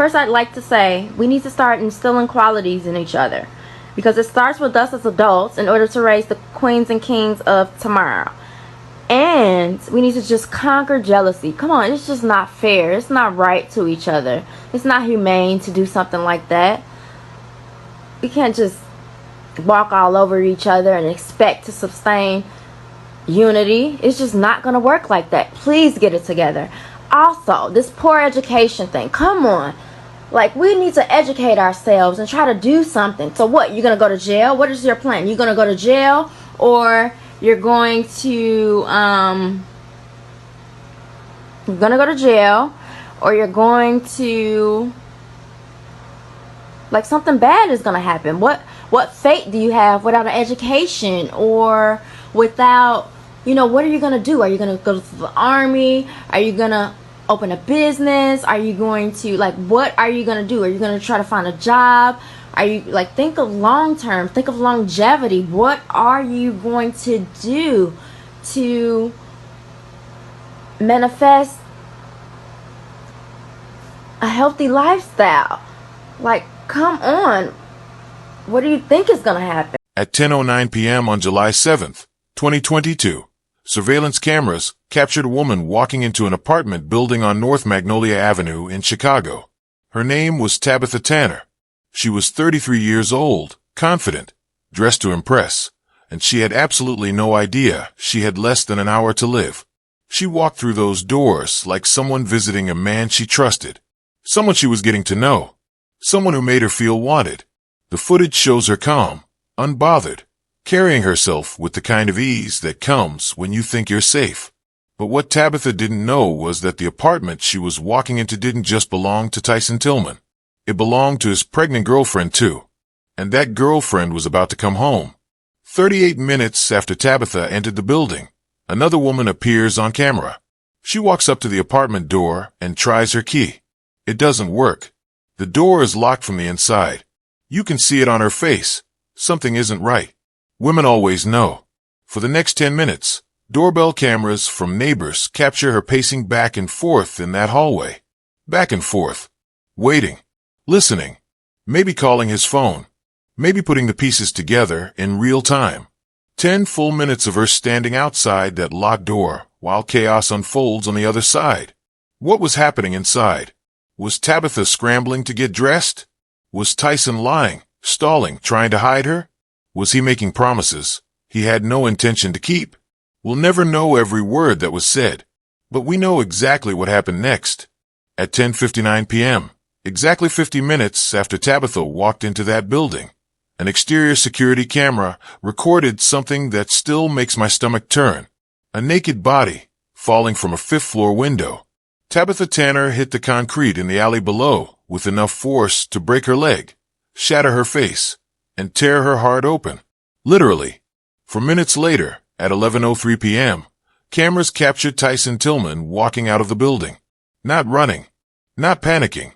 First, I'd like to say we need to start instilling qualities in each other, because it starts with us as adults in order to raise the queens and kings of tomorrow. And we need to just conquer jealousy. Come on, it's just not fair. It's not right to each other. It's not humane to do something like that. We can't just walk all over each other and expect to sustain unity. It's just not going to work like that. Please get it together. Also, this poor education thing. Come on. Like, we need to educate ourselves and try to do something. So what? You're going to go to jail? What is your plan? You're going to go to jail, or you're going to go to jail, or you're going to, like, something bad is going to happen. What fate do you have without an education, or without, what are you going to do? Are you going to go to the army? Are you going to open a business? Are you going to, what are you going to do? Are you going to try to find a job? Are you, think of long term, think of longevity. What are you going to do to manifest a healthy lifestyle? Come on. What do you think is going to happen? At 10:09 p.m. on July 7th, 2022, surveillance cameras captured a woman walking into an apartment building on North Magnolia Avenue in Chicago. Her name was Tabitha Tanner. She was 33 years old, confident, dressed to impress, and she had absolutely no idea she had less than an hour to live. She walked through those doors like someone visiting a man she trusted, someone she was getting to know, someone who made her feel wanted. The footage shows her calm, unbothered, carrying herself with the kind of ease that comes when you think you're safe. But what Tabitha didn't know was that the apartment she was walking into didn't just belong to Tyson Tillman. It belonged to his pregnant girlfriend, too. And that girlfriend was about to come home. 38 minutes after Tabitha entered the building, another woman appears on camera. She walks up to the apartment door and tries her key. It doesn't work. The door is locked from the inside. You can see it on her face. Something isn't right. Women always know. For the next 10 minutes, doorbell cameras from neighbors capture her pacing back and forth in that hallway. Back and forth. Waiting. Listening. Maybe calling his phone. Maybe putting the pieces together in real time. 10 full minutes of her standing outside that locked door while chaos unfolds on the other side. What was happening inside? Was Tabitha scrambling to get dressed? Was Tyson lying, stalling, trying to hide her? Was he making promises he had no intention to keep? We'll never know every word that was said, but we know exactly what happened next. At 10:59 p.m., exactly 50 minutes after Tabitha walked into that building, an exterior security camera recorded something that still makes my stomach turn. A naked body falling from a fifth-floor window. Tabitha Tanner hit the concrete in the alley below with enough force to break her leg, shatter her face, and tear her heart open. Literally. For minutes later, at 11:03 p.m., cameras captured Tyson Tillman walking out of the building. Not running. Not panicking.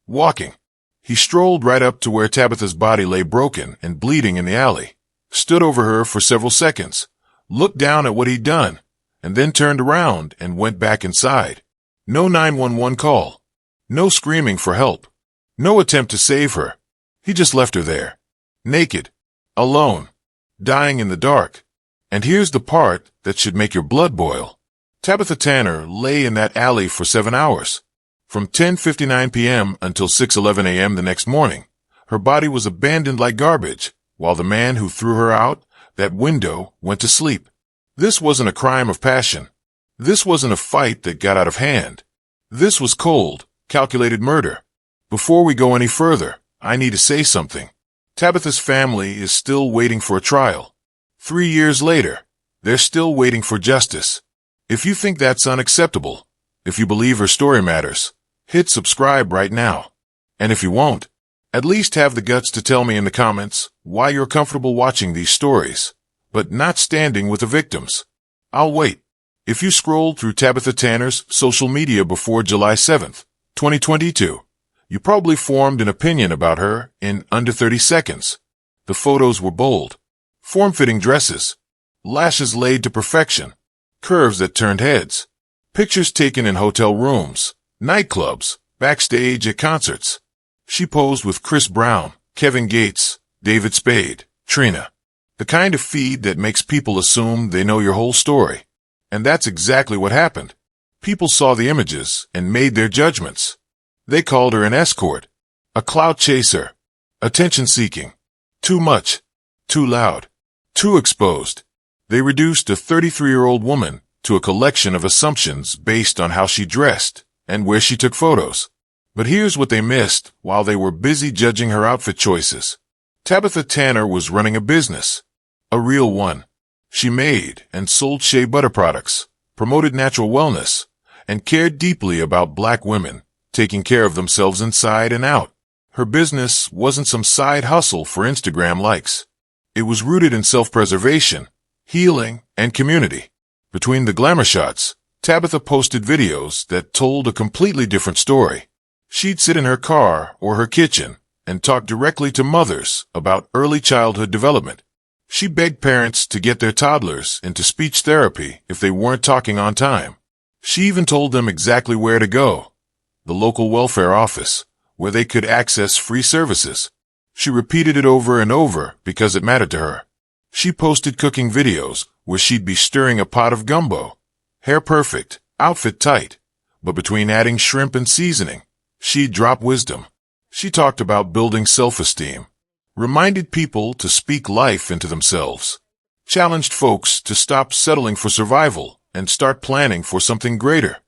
Walking. He strolled right up to where Tabitha's body lay broken and bleeding in the alley, stood over her for several seconds, looked down at what he'd done, and then turned around and went back inside. No 911 call. No screaming for help. No attempt to save her. He just left her there. Naked. Alone. Dying in the dark. And here's the part that should make your blood boil. Tabitha Tanner lay in that alley for 7 hours. From 10:59 p.m. until 6:11 a.m. the next morning, her body was abandoned like garbage, while the man who threw her out that window went to sleep. This wasn't a crime of passion. This wasn't a fight that got out of hand. This was cold, calculated murder. Before we go any further, I need to say something. Tabitha's family is still waiting for a trial. 3 years later, they're still waiting for justice. If you think that's unacceptable, if you believe her story matters, hit subscribe right now. And if you won't, at least have the guts to tell me in the comments why you're comfortable watching these stories, but not standing with the victims. I'll wait. If you scrolled through Tabitha Tanner's social media before July 7th, 2022, you probably formed an opinion about her in under 30 seconds. The photos were bold. Form-fitting dresses. Lashes laid to perfection. Curves that turned heads. Pictures taken in hotel rooms, nightclubs, backstage at concerts. She posed with Chris Brown, Kevin Gates, David Spade, Trina. The kind of feed that makes people assume they know your whole story. And that's exactly what happened. People saw the images and made their judgments. They called her an escort, a clout chaser, attention-seeking, too much, too loud, too exposed. They reduced a 33-year-old woman to a collection of assumptions based on how she dressed and where she took photos. But here's what they missed while they were busy judging her outfit choices. Tabitha Tanner was running a business, a real one. She made and sold shea butter products, promoted natural wellness, and cared deeply about black women, taking care of themselves inside and out. Her business wasn't some side hustle for Instagram likes. It was rooted in self-preservation, healing, and community. Between the glamour shots, Tabitha posted videos that told a completely different story. She'd sit in her car or her kitchen and talk directly to mothers about early childhood development. She begged parents to get their toddlers into speech therapy if they weren't talking on time. She even told them exactly where to go, the local welfare office, where they could access free services. She repeated it over and over because it mattered to her. She posted cooking videos where she'd be stirring a pot of gumbo, hair perfect, outfit tight, but between adding shrimp and seasoning, she'd drop wisdom. She talked about building self-esteem, reminded people to speak life into themselves, challenged folks to stop settling for survival and start planning for something greater.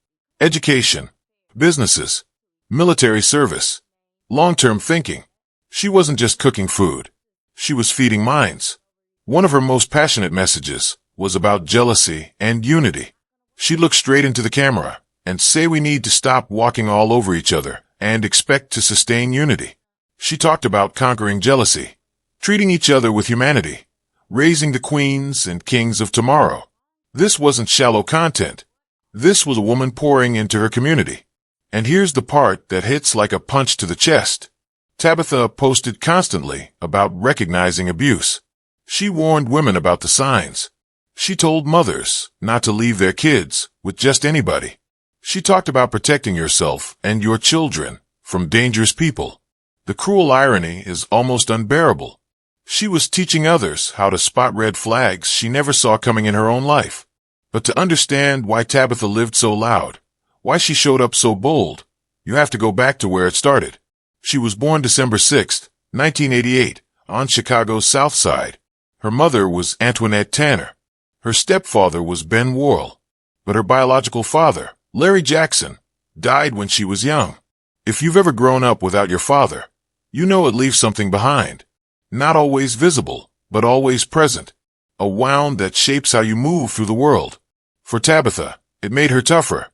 Education, businesses, military service, long-term thinking. She wasn't just cooking food. She was feeding minds. One of her most passionate messages was about jealousy and unity. She'd look straight into the camera and say we need to stop walking all over each other and expect to sustain unity. She talked about conquering jealousy, treating each other with humanity, raising the queens and kings of tomorrow. This wasn't shallow content. This was a woman pouring into her community. And here's the part that hits like a punch to the chest. Tabitha posted constantly about recognizing abuse. She warned women about the signs. She told mothers not to leave their kids with just anybody. She talked about protecting yourself and your children from dangerous people. The cruel irony is almost unbearable. She was teaching others how to spot red flags she never saw coming in her own life. But to understand why Tabitha lived so loud, why she showed up so bold, you have to go back to where it started. She was born December 6, 1988, on Chicago's South Side. Her mother was Antoinette Tanner. Her stepfather was Ben Worrell. But her biological father, Larry Jackson, died when she was young. If you've ever grown up without your father, you know it leaves something behind. Not always visible, but always present. A wound that shapes how you move through the world. For Tabitha, it made her tougher,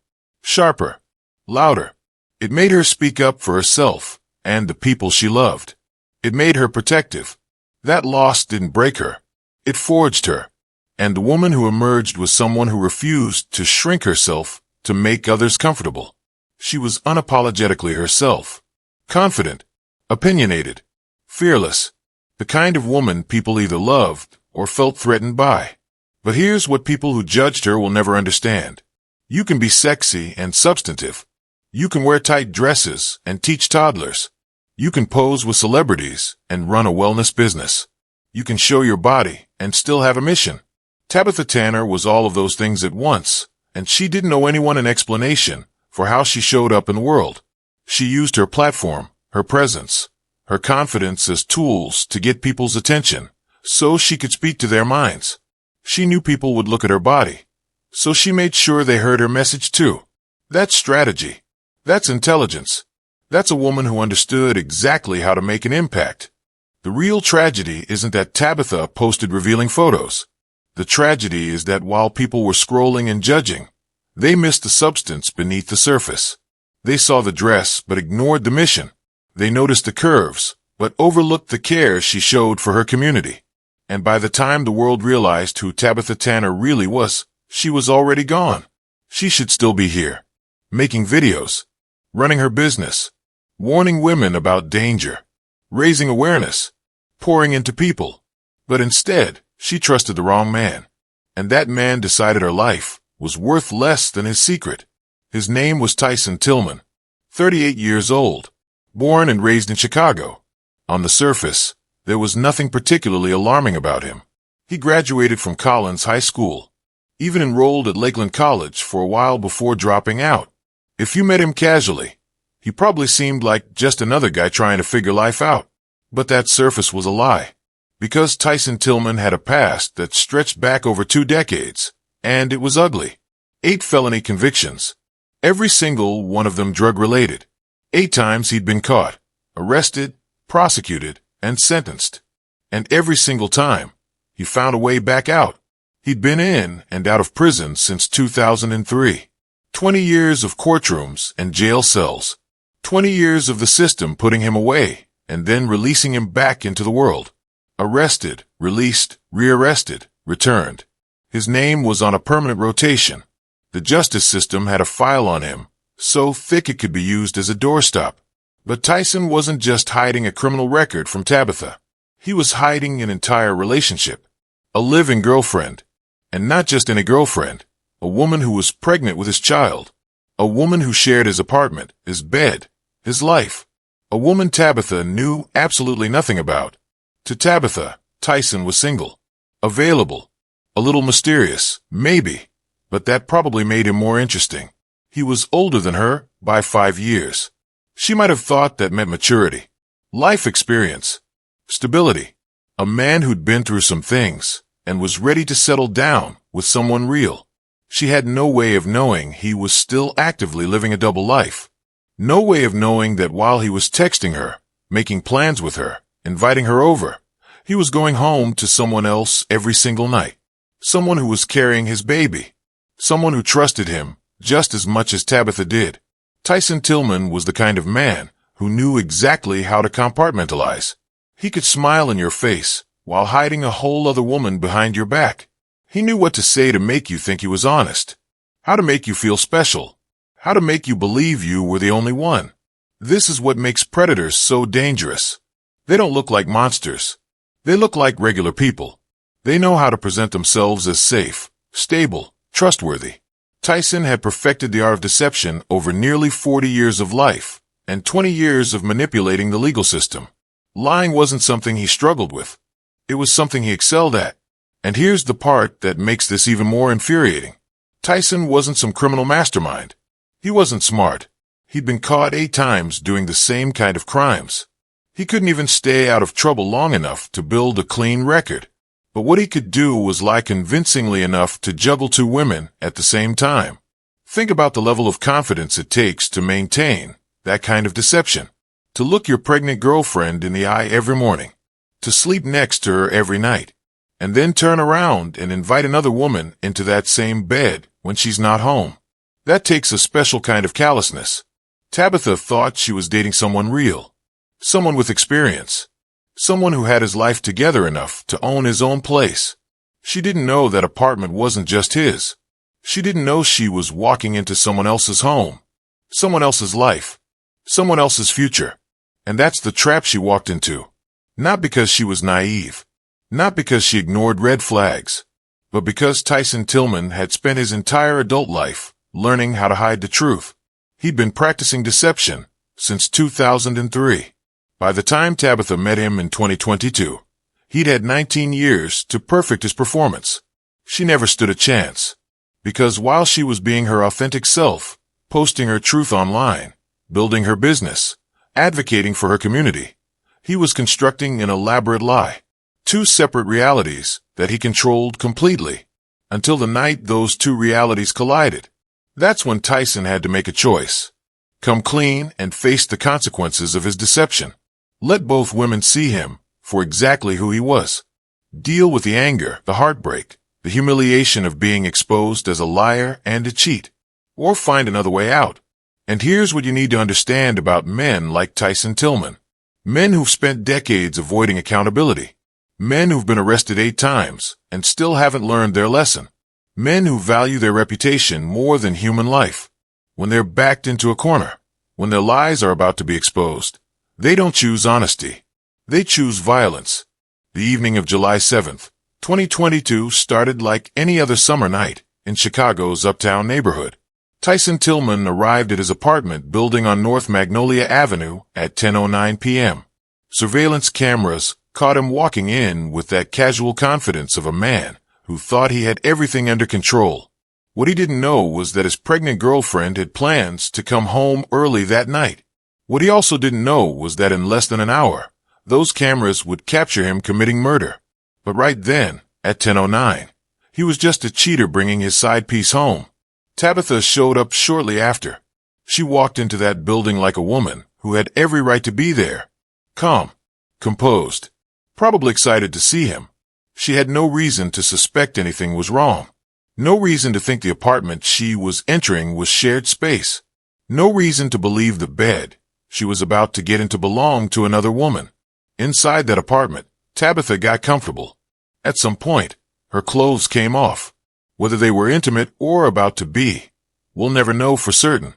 sharper, louder. It made her speak up for herself and the people she loved. It made her protective. That loss didn't break her. It forged her. And the woman who emerged was someone who refused to shrink herself to make others comfortable. She was unapologetically herself. Confident, opinionated, fearless. The kind of woman people either loved or felt threatened by. But here's what people who judged her will never understand. You can be sexy and substantive. You can wear tight dresses and teach toddlers. You can pose with celebrities and run a wellness business. You can show your body and still have a mission. Tabitha Tanner was all of those things at once, and she didn't owe anyone an explanation for how she showed up in the world. She used her platform, her presence, her confidence as tools to get people's attention, so she could speak to their minds. She knew people would look at her body, so she made sure they heard her message too. That's strategy. That's intelligence. That's a woman who understood exactly how to make an impact. The real tragedy isn't that Tabitha posted revealing photos. The tragedy is that while people were scrolling and judging, they missed the substance beneath the surface. They saw the dress but ignored the mission. They noticed the curves but overlooked the care she showed for her community. And by the time the world realized who Tabitha Tanner really was, she was already gone. She should still be here, making videos, running her business, warning women about danger, raising awareness, pouring into people. But instead, she trusted the wrong man. And that man decided her life was worth less than his secret. His name was Tyson Tillman. 38 years old, born and raised in Chicago. On the surface, there was nothing particularly alarming about him. He graduated from Collins High School, even enrolled at Lakeland College for a while before dropping out. If you met him casually, he probably seemed like just another guy trying to figure life out. But that surface was a lie, because Tyson Tillman had a past that stretched back over 2 decades, and it was ugly. 8 felony convictions, every single one of them drug-related. 8 times he'd been caught, arrested, prosecuted, and sentenced. And every single time, he found a way back out. He'd been in and out of prison since 2003. 20 years of courtrooms and jail cells. 20 years of the system putting him away and then releasing him back into the world. Arrested, released, rearrested, returned. His name was on a permanent rotation. The justice system had a file on him, so thick it could be used as a doorstop. But Tyson wasn't just hiding a criminal record from Tabitha. He was hiding an entire relationship. A living girlfriend. And not just any girlfriend. A woman who was pregnant with his child. A woman who shared his apartment, his bed, his life. A woman Tabitha knew absolutely nothing about. To Tabitha, Tyson was single. Available. A little mysterious, maybe. But that probably made him more interesting. He was older than her by 5 years. She might have thought that meant maturity, life experience, stability. A man who'd been through some things and was ready to settle down with someone real. She had no way of knowing he was still actively living a double life. No way of knowing that while he was texting her, making plans with her, inviting her over, he was going home to someone else every single night. Someone who was carrying his baby. Someone who trusted him just as much as Tabitha did. Tyson Tillman was the kind of man who knew exactly how to compartmentalize. He could smile in your face while hiding a whole other woman behind your back. He knew what to say to make you think he was honest, how to make you feel special, how to make you believe you were the only one. This is what makes predators so dangerous. They don't look like monsters. They look like regular people. They know how to present themselves as safe, stable, trustworthy. Tyson had perfected the art of deception over nearly 40 years of life and 20 years of manipulating the legal system. Lying wasn't something he struggled with. It was something he excelled at. And here's the part that makes this even more infuriating. Tyson wasn't some criminal mastermind. He wasn't smart. He'd been caught 8 times doing the same kind of crimes. He couldn't even stay out of trouble long enough to build a clean record. But what he could do was lie convincingly enough to juggle 2 women at the same time. Think about the level of confidence it takes to maintain that kind of deception. To look your pregnant girlfriend in the eye every morning. To sleep next to her every night. And then turn around and invite another woman into that same bed when she's not home. That takes a special kind of callousness. Tabitha thought she was dating someone real. Someone with experience. Someone who had his life together enough to own his own place. She didn't know that apartment wasn't just his. She didn't know she was walking into someone else's home. Someone else's life. Someone else's future. And that's the trap she walked into. Not because she was naive. Not because she ignored red flags. But because Tyson Tillman had spent his entire adult life learning how to hide the truth. He'd been practicing deception since 2003. By the time Tabitha met him in 2022, he'd had 19 years to perfect his performance. She never stood a chance. Because while she was being her authentic self, posting her truth online, building her business, advocating for her community, he was constructing an elaborate lie. 2 separate realities that he controlled completely. Until the night those 2 realities collided. That's when Tyson had to make a choice. Come clean and face the consequences of his deception. Let both women see him for exactly who he was. Deal with the anger, the heartbreak, the humiliation of being exposed as a liar and a cheat. Or find another way out. And here's what you need to understand about men like Tyson Tillman. Men who've spent decades avoiding accountability. Men who've been arrested 8 times and still haven't learned their lesson. Men who value their reputation more than human life. When they're backed into a corner, when their lies are about to be exposed, they don't choose honesty. They choose violence. The evening of July 7th, 2022 started like any other summer night in Chicago's uptown neighborhood. Tyson Tillman arrived at his apartment building on North Magnolia Avenue at 10:09 p.m. Surveillance cameras caught him walking in with that casual confidence of a man who thought he had everything under control. What he didn't know was that his pregnant girlfriend had plans to come home early that night. What he also didn't know was that in less than an hour, those cameras would capture him committing murder. But right then, at 10:09, he was just a cheater bringing his side piece home. Tabitha showed up shortly after. She walked into that building like a woman who had every right to be there. Calm, composed, probably excited to see him. She had no reason to suspect anything was wrong. No reason to think the apartment she was entering was shared space. No reason to believe the bed she was about to get into belonged to another woman. Inside that apartment, Tabitha got comfortable. At some point, her clothes came off. Whether they were intimate or about to be, we'll never know for certain.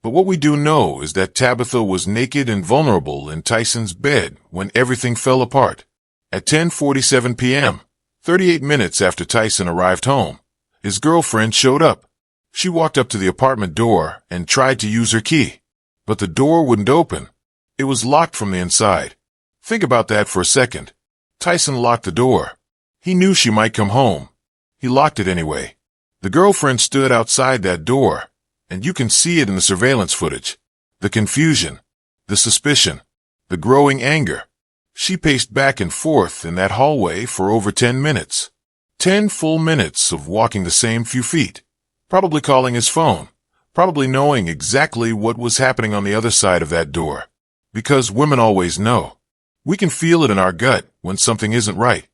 But what we do know is that Tabitha was naked and vulnerable in Tyson's bed when everything fell apart. At 10:47 p.m., 38 minutes after Tyson arrived home, his girlfriend showed up. She walked up to the apartment door and tried to use her key. But the door wouldn't open. It was locked from the inside. Think about that for a second. Tyson locked the door. He knew she might come home. He locked it anyway. The girlfriend stood outside that door, and you can see it in the surveillance footage. The confusion, the suspicion, the growing anger. She paced back and forth in that hallway for over 10 minutes. 10 full minutes of walking the same few feet, probably calling his phone, probably knowing exactly what was happening on the other side of that door. Because women always know. We can feel it in our gut when something isn't right.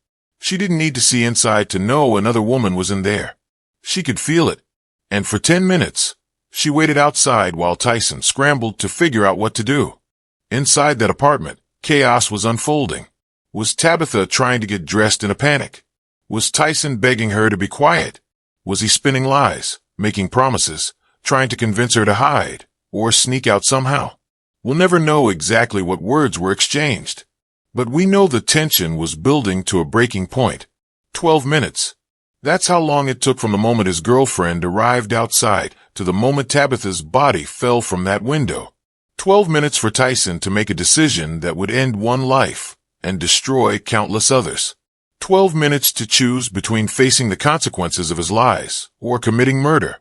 She didn't need to see inside to know another woman was in there. She could feel it. And for 10 minutes, she waited outside while Tyson scrambled to figure out what to do. Inside that apartment, chaos was unfolding. Was Tabitha trying to get dressed in a panic? Was Tyson begging her to be quiet? Was he spinning lies, making promises, trying to convince her to hide, or sneak out somehow? We'll never know exactly what words were exchanged. But we know the tension was building to a breaking point. 12 minutes. That's how long it took from the moment his girlfriend arrived outside to the moment Tabitha's body fell from that window. 12 minutes for Tyson to make a decision that would end one life and destroy countless others. 12 minutes to choose between facing the consequences of his lies or committing murder.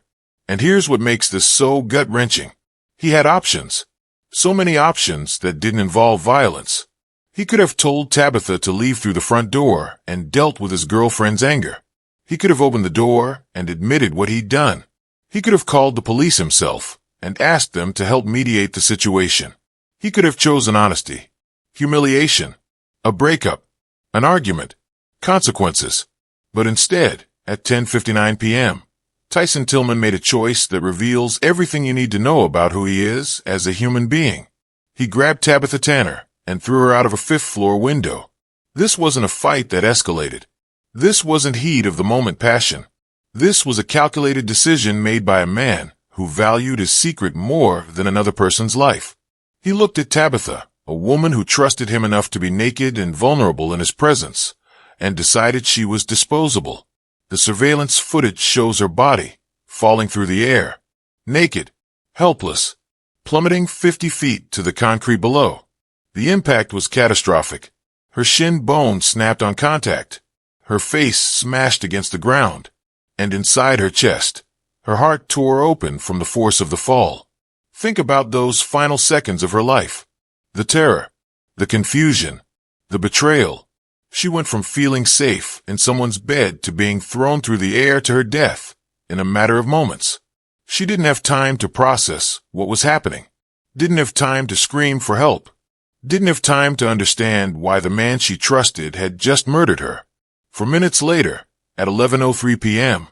And here's what makes this so gut-wrenching. He had options. So many options that didn't involve violence. He could have told Tabitha to leave through the front door and dealt with his girlfriend's anger. He could have opened the door and admitted what he'd done. He could have called the police himself and asked them to help mediate the situation. He could have chosen honesty, humiliation, a breakup, an argument, consequences. But instead, at 10:59 p.m., Tyson Tillman made a choice that reveals everything you need to know about who he is as a human being. He grabbed Tabitha Tanner and threw her out of a fifth-floor window. This wasn't a fight that escalated. This wasn't heat of the moment passion. This was a calculated decision made by a man who valued his secret more than another person's life. He looked at Tabitha, a woman who trusted him enough to be naked and vulnerable in his presence, and decided she was disposable. The surveillance footage shows her body, falling through the air, naked, helpless, plummeting 50 feet to the concrete below. The impact was catastrophic. Her shin bone snapped on contact, her face smashed against the ground, and inside her chest, her heart tore open from the force of the fall. Think about those final seconds of her life. The terror, the confusion, the betrayal. She went from feeling safe in someone's bed to being thrown through the air to her death in a matter of moments. She didn't have time to process what was happening, didn't have time to scream for help, didn't have time to understand why the man she trusted had just murdered her. For minutes later, at 11:03 p.m.,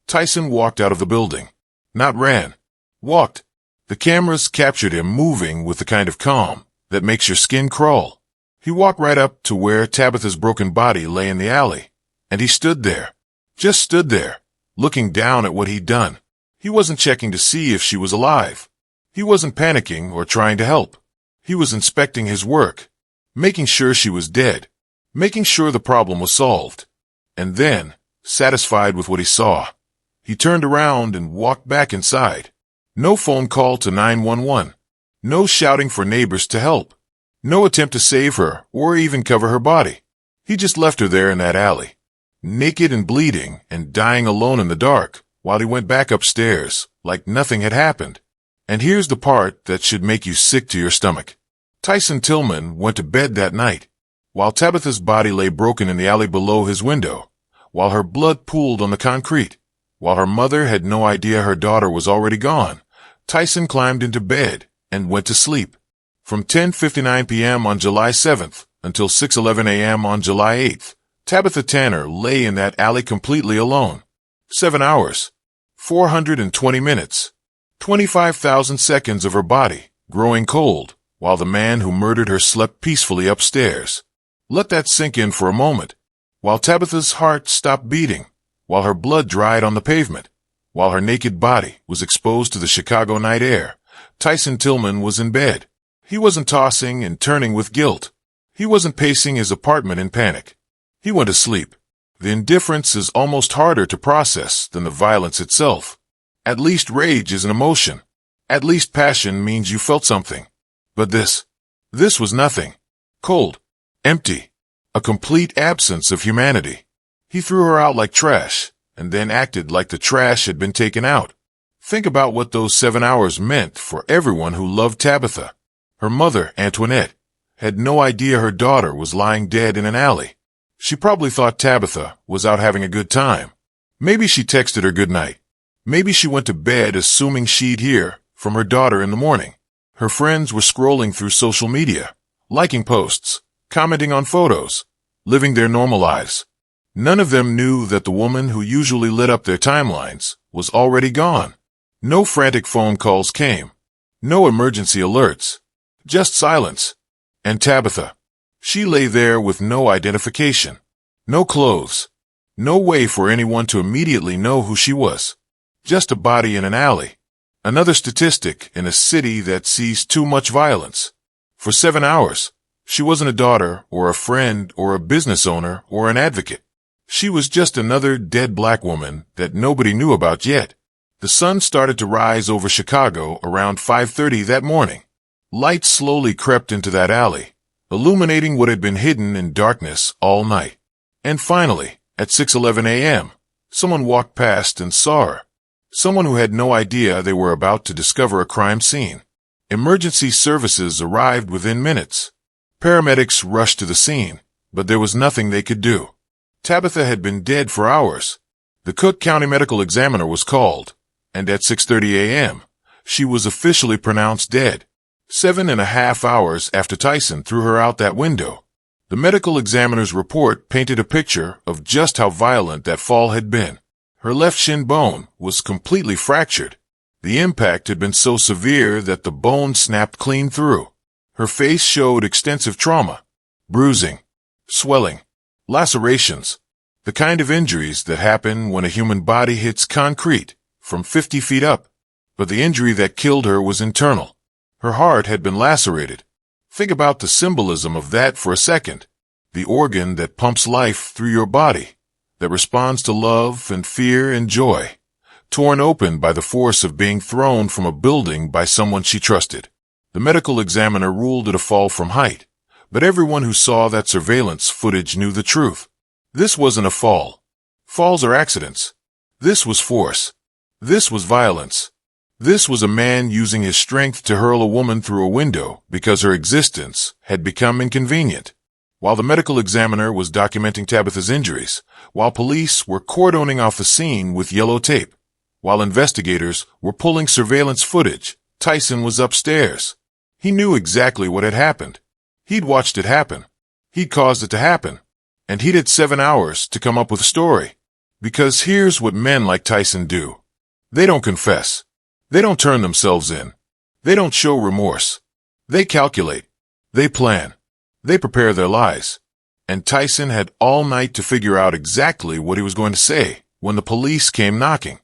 Tyson walked out of the building. Not ran. Walked. The cameras captured him moving with the kind of calm that makes your skin crawl. He walked right up to where Tabitha's broken body lay in the alley, and he stood there. Just stood there, looking down at what he'd done. He wasn't checking to see if she was alive. He wasn't panicking or trying to help. He was inspecting his work, making sure she was dead, making sure the problem was solved. And then, satisfied with what he saw, he turned around and walked back inside. No phone call to 911. No shouting for neighbors to help. No attempt to save her or even cover her body. He just left her there in that alley, naked and bleeding and dying alone in the dark, while he went back upstairs like nothing had happened. And here's the part that should make you sick to your stomach. Tyson Tillman went to bed that night, while Tabitha's body lay broken in the alley below his window, while her blood pooled on the concrete, while her mother had no idea her daughter was already gone. Tyson climbed into bed and went to sleep. From 10:59 p.m. on July 7th until 6:11 a.m. on July 8th, Tabitha Tanner lay in that alley completely alone. 7 hours, 420 minutes, 25,000 seconds of her body growing cold, while the man who murdered her slept peacefully upstairs. Let that sink in for a moment. While Tabitha's heart stopped beating, while her blood dried on the pavement, while her naked body was exposed to the Chicago night air, Tyson Tillman was in bed. He wasn't tossing and turning with guilt. He wasn't pacing his apartment in panic. He went to sleep. The indifference is almost harder to process than the violence itself. At least rage is an emotion. At least passion means you felt something. But this was nothing. Cold. Empty. A complete absence of humanity. He threw her out like trash, and then acted like the trash had been taken out. Think about what those 7 hours meant for everyone who loved Tabitha. Her mother, Antoinette, had no idea her daughter was lying dead in an alley. She probably thought Tabitha was out having a good time. Maybe she texted her good night. Maybe she went to bed assuming she'd hear from her daughter in the morning. Her friends were scrolling through social media, liking posts, commenting on photos, living their normal lives. None of them knew that the woman who usually lit up their timelines was already gone. No frantic phone calls came. No emergency alerts. Just silence. And Tabitha. She lay there with no identification. No clothes. No way for anyone to immediately know who she was. Just a body in an alley. Another statistic in a city that sees too much violence. For 7 hours, she wasn't a daughter or a friend or a business owner or an advocate. She was just another dead black woman that nobody knew about yet. The sun started to rise over Chicago around 5:30 that morning. Light slowly crept into that alley, illuminating what had been hidden in darkness all night. And finally, at 6:11 a.m., someone walked past and saw her. Someone who had no idea they were about to discover a crime scene. Emergency services arrived within minutes. Paramedics rushed to the scene, but there was nothing they could do. Tabitha had been dead for hours. The Cook County Medical Examiner was called, and at 6:30 a.m., she was officially pronounced dead. 7.5 hours after Tyson threw her out that window. The medical examiner's report painted a picture of just how violent that fall had been. Her left shin bone was completely fractured. The impact had been so severe that the bone snapped clean through. Her face showed extensive trauma, bruising, swelling, lacerations, the kind of injuries that happen when a human body hits concrete from 50 feet up. But the injury that killed her was internal. Her heart had been lacerated. Think about the symbolism of that for a second. The organ that pumps life through your body, that responds to love and fear and joy, torn open by the force of being thrown from a building by someone she trusted. The medical examiner ruled it a fall from height, but everyone who saw that surveillance footage knew the truth. This wasn't a fall. Falls are accidents. This was force. This was violence. This was a man using his strength to hurl a woman through a window because her existence had become inconvenient. While the medical examiner was documenting Tabitha's injuries, while police were cordoning off the scene with yellow tape, while investigators were pulling surveillance footage, Tyson was upstairs. He knew exactly what had happened. He'd watched it happen. He'd caused it to happen. And he'd had 7 hours to come up with a story. Because here's what men like Tyson do. They don't confess. They don't turn themselves in. They don't show remorse. They calculate. They plan. They prepare their lies. And Tyson had all night to figure out exactly what he was going to say when the police came knocking.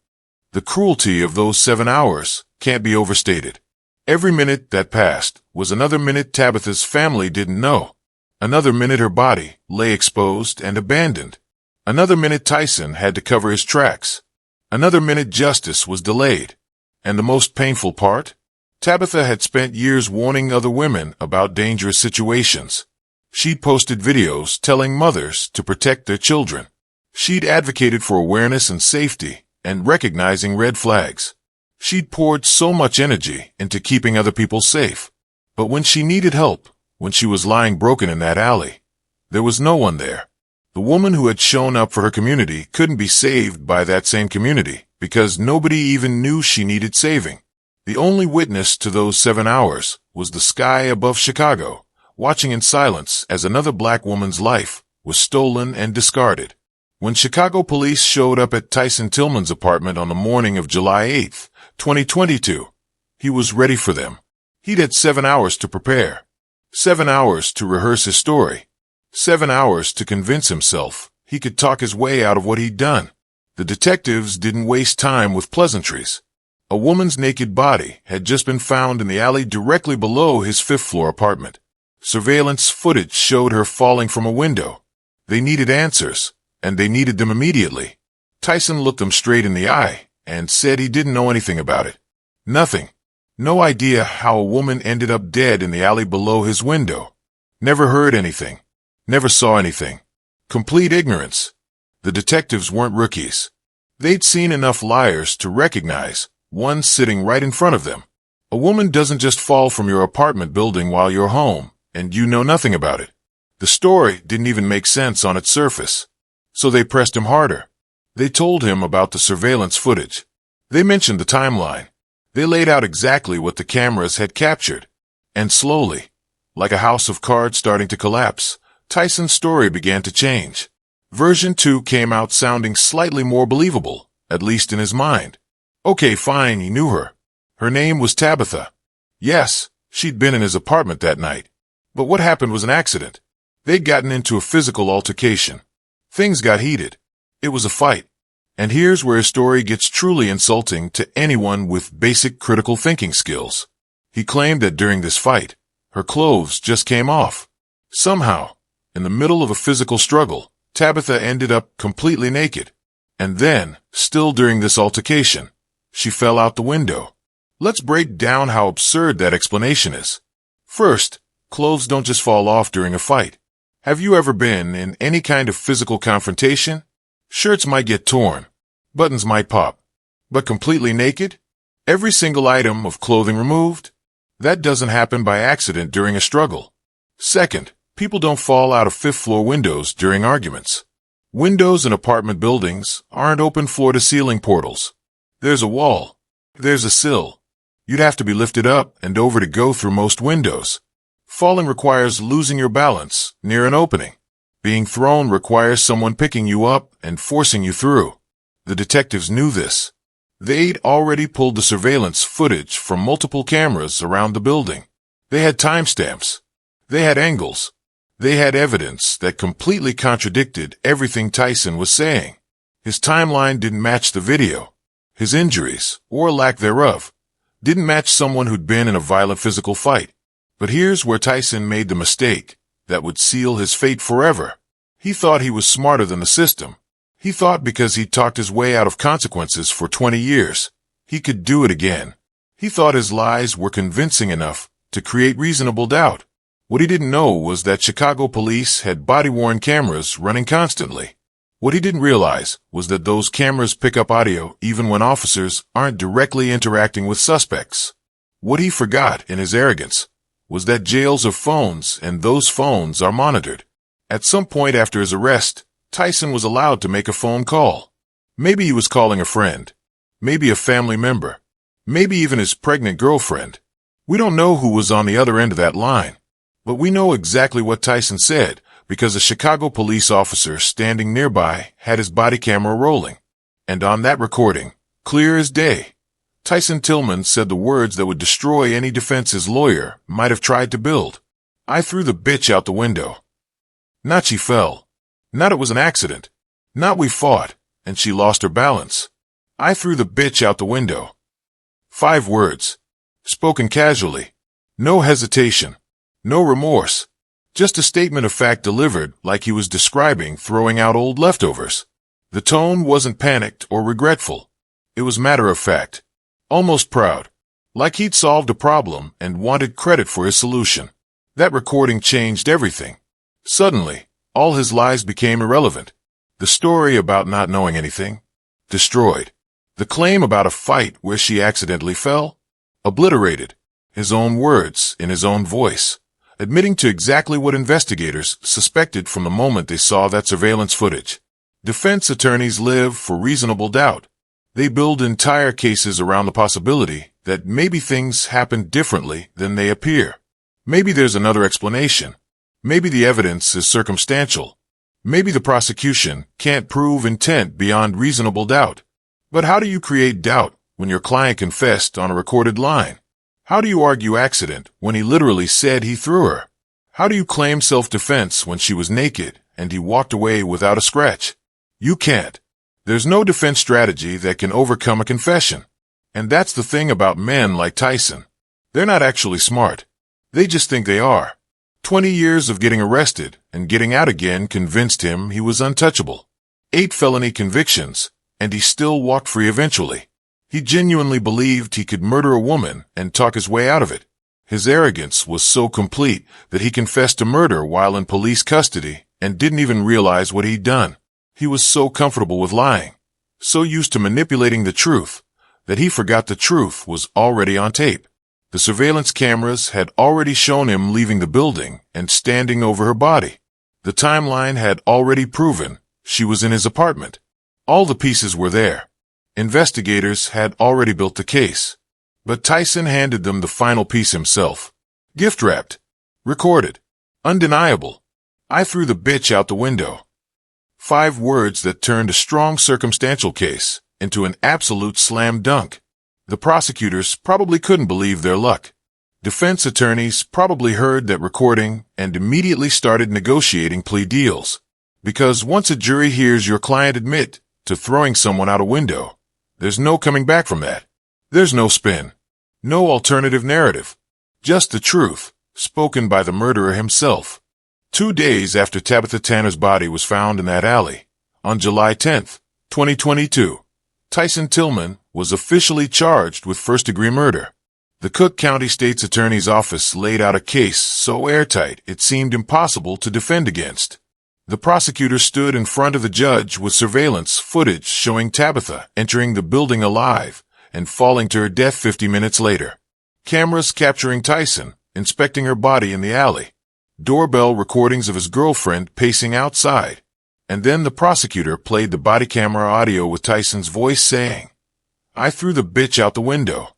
The cruelty of those 7 hours can't be overstated. Every minute that passed was another minute Tabitha's family didn't know. Another minute her body lay exposed and abandoned. Another minute Tyson had to cover his tracks. Another minute justice was delayed. And the most painful part? Tabitha had spent years warning other women about dangerous situations. She'd posted videos telling mothers to protect their children. She'd advocated for awareness and safety and recognizing red flags. She'd poured so much energy into keeping other people safe. But when she needed help, when she was lying broken in that alley, there was no one there. The woman who had shown up for her community couldn't be saved by that same community because nobody even knew she needed saving. The only witness to those 7 hours was the sky above Chicago, watching in silence as another black woman's life was stolen and discarded. When Chicago police showed up at Tyson Tillman's apartment on the morning of July 8, 2022, he was ready for them. He'd had 7 hours to prepare, 7 hours to rehearse his story, 7 hours to convince himself he could talk his way out of what he'd done. The detectives didn't waste time with pleasantries. A woman's naked body had just been found in the alley directly below his 5th-floor apartment. Surveillance footage showed her falling from a window. They needed answers, and they needed them immediately. Tyson looked them straight in the eye and said he didn't know anything about it. Nothing. No idea how a woman ended up dead in the alley below his window. Never heard anything. Never saw anything. Complete ignorance. The detectives weren't rookies. They'd seen enough liars to recognize one sitting right in front of them. A woman doesn't just fall from your apartment building while you're home, and you know nothing about it. The story didn't even make sense on its surface. So they pressed him harder. They told him about the surveillance footage. They mentioned the timeline. They laid out exactly what the cameras had captured. And slowly, like a house of cards starting to collapse, Tyson's story began to change. Version 2 came out sounding slightly more believable, at least in his mind. Okay, fine, he knew her. Her name was Tabitha. Yes, she'd been in his apartment that night. But what happened was an accident. They'd gotten into a physical altercation. Things got heated. It was a fight. And here's where his story gets truly insulting to anyone with basic critical thinking skills. He claimed that during this fight, her clothes just came off. Somehow, in the middle of a physical struggle, Tabitha ended up completely naked. And then, still during this altercation, she fell out the window. Let's break down how absurd that explanation is. First, clothes don't just fall off during a fight. Have you ever been in any kind of physical confrontation? Shirts might get torn. Buttons might pop. But completely naked? Every single item of clothing removed? That doesn't happen by accident during a struggle. Second, people don't fall out of 5th-floor windows during arguments. Windows in apartment buildings aren't open floor-to-ceiling portals. There's a wall. There's a sill. You'd have to be lifted up and over to go through most windows. Falling requires losing your balance near an opening. Being thrown requires someone picking you up and forcing you through. The detectives knew this. They'd already pulled the surveillance footage from multiple cameras around the building. They had timestamps. They had angles. They had evidence that completely contradicted everything Tyson was saying. His timeline didn't match the video. His injuries, or lack thereof, didn't match someone who'd been in a violent physical fight. But here's where Tyson made the mistake that would seal his fate forever. He thought he was smarter than the system. He thought because he'd talked his way out of consequences for 20 years, he could do it again. He thought his lies were convincing enough to create reasonable doubt. What he didn't know was that Chicago police had body-worn cameras running constantly. What he didn't realize was that those cameras pick up audio even when officers aren't directly interacting with suspects. What he forgot in his arrogance was that jails are phones and those phones are monitored. At some point after his arrest, Tyson was allowed to make a phone call. Maybe he was calling a friend. Maybe a family member. Maybe even his pregnant girlfriend. We don't know who was on the other end of that line. But we know exactly what Tyson said because a Chicago police officer standing nearby had his body camera rolling. And on that recording, clear as day, Tyson Tillman said the words that would destroy any defense his lawyer might have tried to build. I threw the bitch out the window. Not she fell. Not it was an accident. Not we fought, and she lost her balance. I threw the bitch out the window. 5 words. Spoken casually. No hesitation. No remorse. Just a statement of fact delivered like he was describing throwing out old leftovers. The tone wasn't panicked or regretful. It was matter of fact. almost proud, like he'd solved a problem and wanted credit for his solution. That recording changed everything. Suddenly, all his lies became irrelevant. The story about not knowing anything, destroyed. The claim about a fight where she accidentally fell, obliterated. His own words, in his own voice, admitting to exactly what investigators suspected from the moment they saw that surveillance footage. Defense attorneys live for reasonable doubt. They build entire cases around the possibility that maybe things happen differently than they appear. Maybe there's another explanation. Maybe the evidence is circumstantial. Maybe the prosecution can't prove intent beyond reasonable doubt. But how do you create doubt when your client confessed on a recorded line? How do you argue accident when he literally said he threw her? How do you claim self-defense when she was naked and he walked away without a scratch? You can't. There's no defense strategy that can overcome a confession. And that's the thing about men like Tyson. They're not actually smart. They just think they are. 20 years of getting arrested and getting out again convinced him he was untouchable. 8 felony convictions, and he still walked free eventually. He genuinely believed he could murder a woman and talk his way out of it. His arrogance was so complete that he confessed to murder while in police custody and didn't even realize what he'd done. He was so comfortable with lying, so used to manipulating the truth, that he forgot the truth was already on tape. The surveillance cameras had already shown him leaving the building and standing over her body. The timeline had already proven she was in his apartment. All the pieces were there. Investigators had already built the case. But Tyson handed them the final piece himself. Gift-wrapped. Recorded. Undeniable. I threw the bitch out the window. 5 words that turned a strong circumstantial case into an absolute slam dunk. The prosecutors probably couldn't believe their luck. Defense attorneys probably heard that recording and immediately started negotiating plea deals. Because once a jury hears your client admit to throwing someone out a window, there's no coming back from that. There's no spin. No alternative narrative. Just the truth, spoken by the murderer himself. 2 days after Tabitha Tanner's body was found in that alley, on July 10th, 2022, Tyson Tillman was officially charged with first-degree murder. The Cook County State's Attorney's Office laid out a case so airtight it seemed impossible to defend against. The prosecutor stood in front of the judge with surveillance footage showing Tabitha entering the building alive and falling to her death 50 minutes later. Cameras capturing Tyson inspecting her body in the alley. Doorbell recordings of his girlfriend pacing outside. And then the prosecutor played the body camera audio with Tyson's voice saying, "I threw the bitch out the window."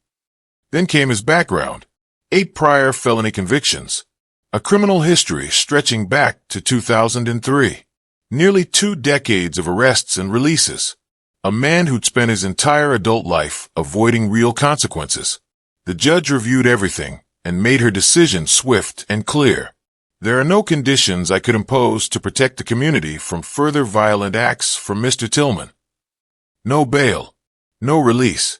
Then came his background. 8 prior felony convictions. A criminal history stretching back to 2003. Nearly 2 decades of arrests and releases. A man who'd spent his entire adult life avoiding real consequences. The judge reviewed everything and made her decision swift and clear. There are no conditions I could impose to protect the community from further violent acts from Mr. Tillman. No bail. No release.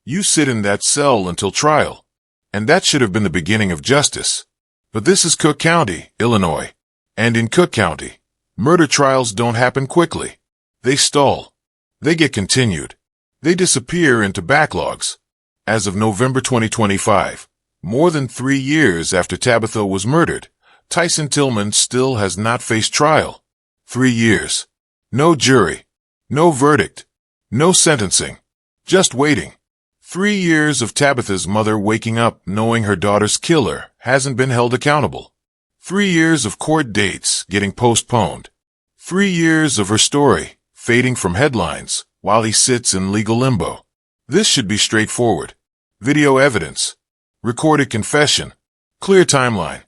You sit in that cell until trial. And that should have been the beginning of justice. But this is Cook County, Illinois. And in Cook County, murder trials don't happen quickly. They stall. They get continued. They disappear into backlogs. As of November 2025, more than 3 years after Tabitha was murdered, Tyson Tillman still has not faced trial. 3 years. No jury. No verdict. No sentencing. Just waiting. 3 years of Tabitha's mother waking up knowing her daughter's killer hasn't been held accountable. 3 years of court dates getting postponed. 3 years of her story fading from headlines while he sits in legal limbo. This should be straightforward. Video evidence. Recorded confession. Clear timeline.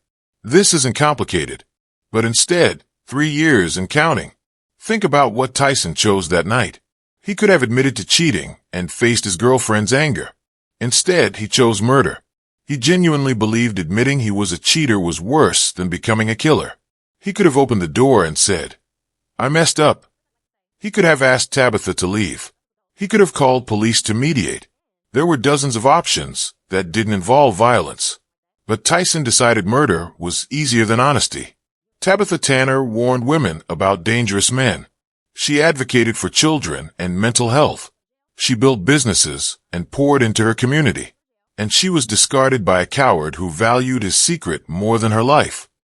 This isn't complicated. But instead, 3 years and counting. Think about what Tyson chose that night. He could have admitted to cheating and faced his girlfriend's anger. Instead, he chose murder. He genuinely believed admitting he was a cheater was worse than becoming a killer. He could have opened the door and said, "I messed up." He could have asked Tabitha to leave. He could have called police to mediate. There were dozens of options that didn't involve violence. But Tyson decided murder was easier than honesty. Tabitha Tanner warned women about dangerous men. She advocated for children and mental health. She built businesses and poured into her community. And she was discarded by a coward who valued his secret more than her life.